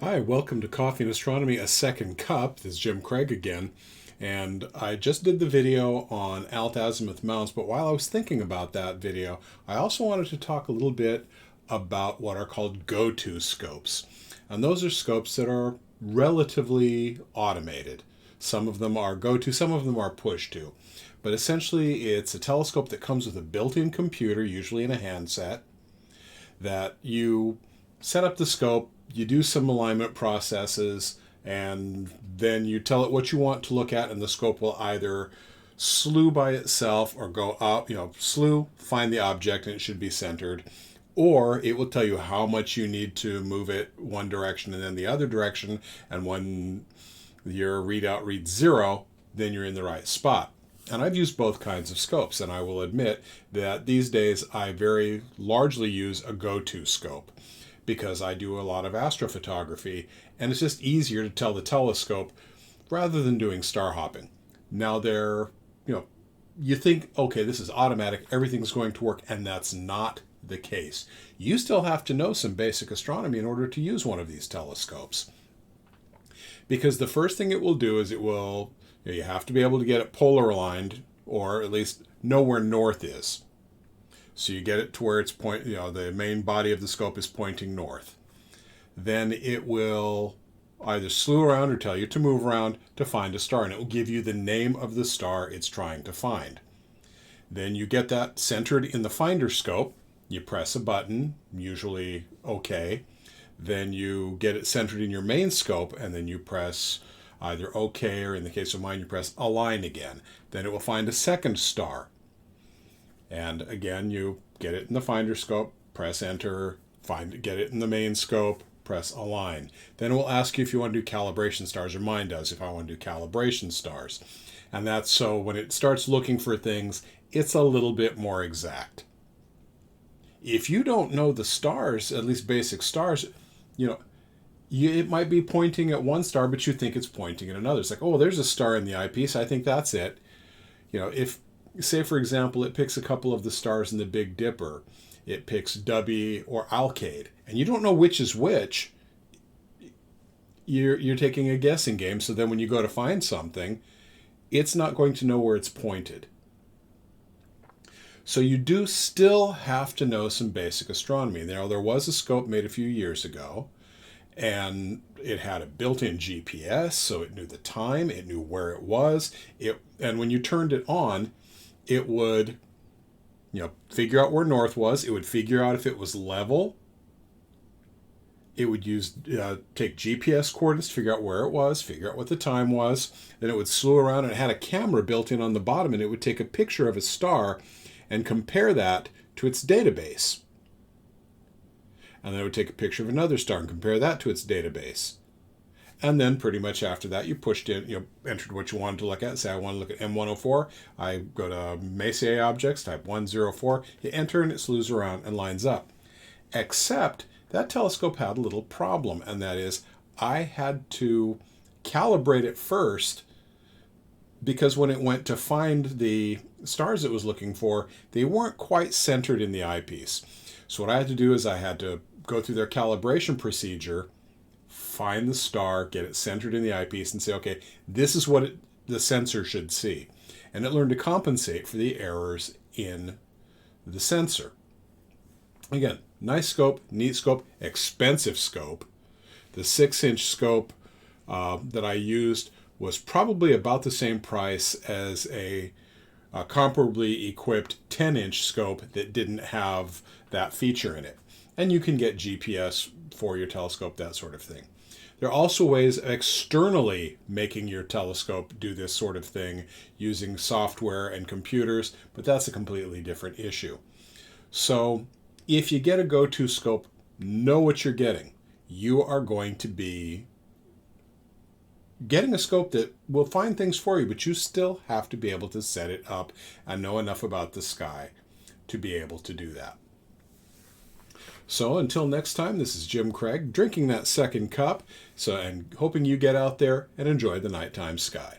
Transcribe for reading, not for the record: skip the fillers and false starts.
Hi, welcome to Coffee and Astronomy, a second cup. This is Jim Craig again. And I just did the video on alt-azimuth mounts, but while I was thinking about that video, I also wanted to talk a little bit about what are called go-to scopes. And those are scopes that are relatively automated. Some of them are go-to, some of them are push-to. But essentially, it's a telescope that comes with a built-in computer, usually in a handset, that you set up the scope, you do some alignment processes, and then you tell it what you want to look at, and the scope will either slew by itself or go up, slew, find the object, and it should be centered, or it will tell you how much you need to move it one direction and then the other direction, and when your readout reads 0, then you're in the right spot. And I've used both kinds of scopes, and I will admit that these days I very largely use a go-to scope because I do a lot of astrophotography, and it's just easier to tell the telescope rather than doing star hopping. Now you think, okay, this is automatic, everything's going to work, and that's not the case. You still have to know some basic astronomy in order to use one of these telescopes. Because the first thing it will do is you have to be able to get it polar aligned, or at least know where north is. So you get it to where it's the main body of the scope is pointing north. Then it will either slew around or tell you to move around to find a star, and it will give you the name of the star it's trying to find. Then you get that centered in the finder scope. You press a button, usually OK. Then you get it centered in your main scope, and then you press either OK, or in the case of mine, you press align again. Then it will find a second star. And again, you get it in the finder scope, press enter, get it in the main scope, press align. Then it will ask you if you want to do calibration stars, or mine does if I want to do calibration stars. And that's so when it starts looking for things, it's a little bit more exact. If you don't know the stars, at least basic stars, it might be pointing at one star, but you think it's pointing at another. It's like, oh, there's a star in the eyepiece. I think that's it. If, say, for example, it picks a couple of the stars in the Big Dipper, it picks Dubby or Alkaid, and you don't know which is which, you're taking a guessing game. So then when you go to find something, it's not going to know where it's pointed. So you do still have to know some basic astronomy. Now, there was a scope made a few years ago, and it had a built-in GPS, so it knew the time, it knew where it was, and when you turned it on, it would figure out where north was, it would figure out if it was level, it would take GPS coordinates to figure out where it was, figure out what the time was, then it would slew around, and it had a camera built in on the bottom, and it would take a picture of a star and compare that to its database. And then it would take a picture of another star and compare that to its database. And then pretty much after that, you pushed in, entered what you wanted to look at. Say I want to look at M104. I go to Messier objects, type 104. You enter and it slews around and lines up. Except that telescope had a little problem, and that is I had to calibrate it first, because when it went to find the stars it was looking for, they weren't quite centered in the eyepiece. So what I had to do is I had to go through their calibration procedure, find the star, get it centered in the eyepiece, and say, okay, this is what the sensor should see. And it learned to compensate for the errors in the sensor. Again, nice scope, neat scope, expensive scope. The 6-inch scope that I used was probably about the same price as a comparably equipped 10-inch scope that didn't have that feature in it. And you can get GPS for your telescope, that sort of thing. There are also ways of externally making your telescope do this sort of thing using software and computers, but that's a completely different issue. So if you get a go-to scope, know what you're getting. You are going to be getting a scope that will find things for you, but you still have to be able to set it up and know enough about the sky to be able to do that. So until next time, this is Jim Craig drinking that second cup, and hoping you get out there and enjoy the nighttime sky.